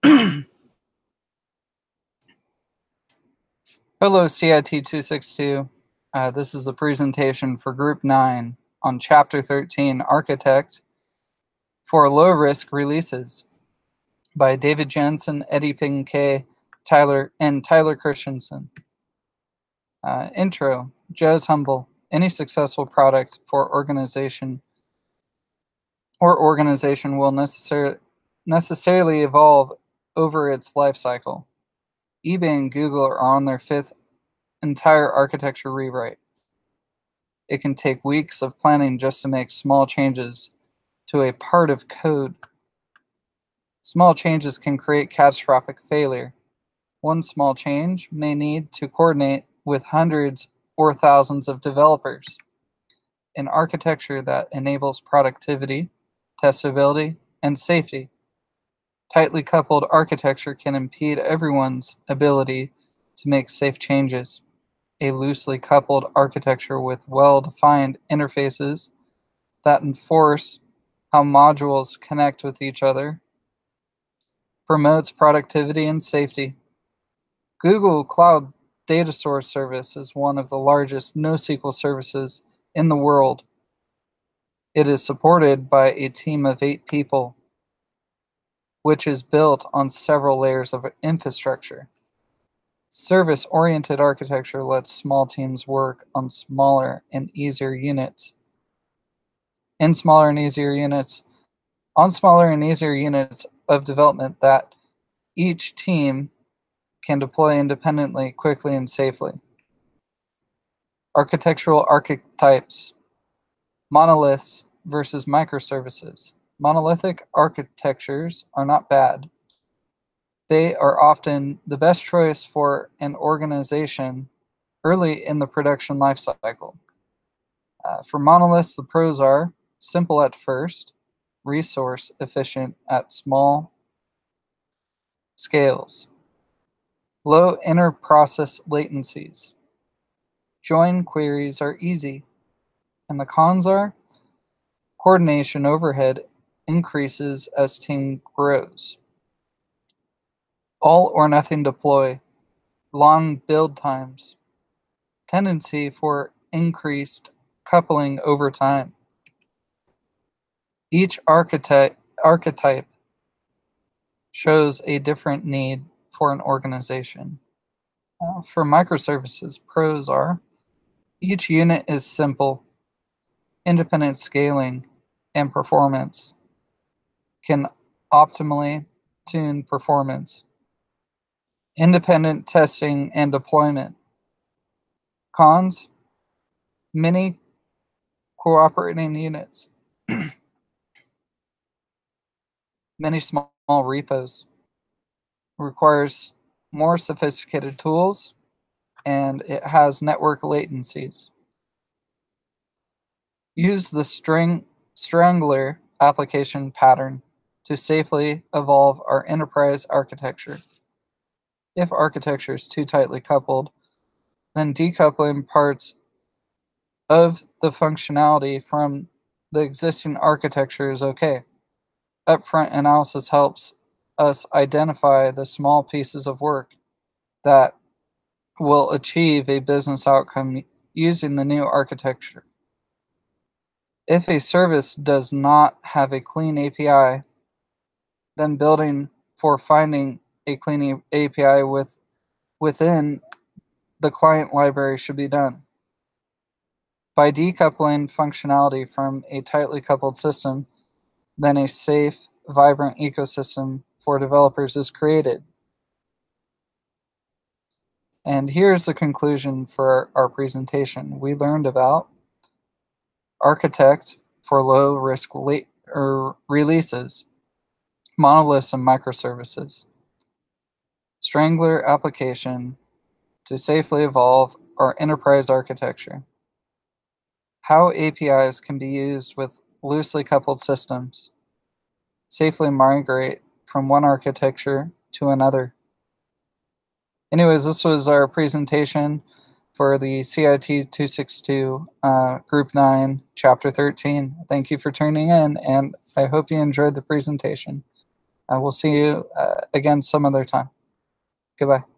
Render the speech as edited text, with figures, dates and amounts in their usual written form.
Hello, CIT 262. This is a presentation for Group 9 on Chapter 13, Architect for Low-Risk Releases by David Jensen, Eddie Pinkay, Tyler Christensen. Intro. Joe is humble. Any successful product for organization will necessarily evolve over its life cycle. eBay and Google are on their fifth entire architecture rewrite. It can take weeks of planning just to make small changes to a part of code. Small changes can create catastrophic failure. One small change may need to coordinate with hundreds or thousands of developers. An architecture that enables productivity, testability, and safety. Tightly coupled architecture can impede everyone's ability to make safe changes. A loosely coupled architecture with well-defined interfaces that enforce how modules connect with each other promotes productivity and safety. Google Cloud Data Source Service is one of the largest NoSQL services in the world. It is supported by a team of 8 people, which is built on several layers of infrastructure. Service-oriented architecture lets small teams work on smaller and easier units. On smaller and easier units of development that each team can deploy independently, quickly, and safely. Architectural archetypes. Monoliths versus microservices. Monolithic architectures are not bad. They are often the best choice for an organization early in the production lifecycle. For monoliths, the pros are simple at first, resource efficient at small scales, low inter-process latencies. Join queries are easy, and the cons are coordination overhead increases as team grows. All or nothing deploy, long build times, tendency for increased coupling over time. Each archetype shows a different need for an organization. For microservices, pros are each unit is simple, independent scaling and performance, can optimally tune performance, independent testing and deployment. Cons, many cooperating units, many small repos, requires more sophisticated tools, and it has network latencies. Use the strangler application pattern to safely evolve our enterprise architecture. If architecture is too tightly coupled, then decoupling parts of the functionality from the existing architecture is okay. Upfront analysis helps us identify the small pieces of work that will achieve a business outcome using the new architecture. If a service does not have a clean API, then building for finding a clean API within the client library should be done. By decoupling functionality from a tightly coupled system, then a safe, vibrant ecosystem for developers is created. And here's the conclusion for our presentation. We learned about architect for low-risk releases, monoliths and microservices, strangler application to safely evolve our enterprise architecture, how APIs can be used with loosely coupled systems, safely migrate from one architecture to another. Anyways, this was our presentation for the CIT 262 Group 9, Chapter 13. Thank you for tuning in, and I hope you enjoyed the presentation. We'll see you again some other time. Goodbye.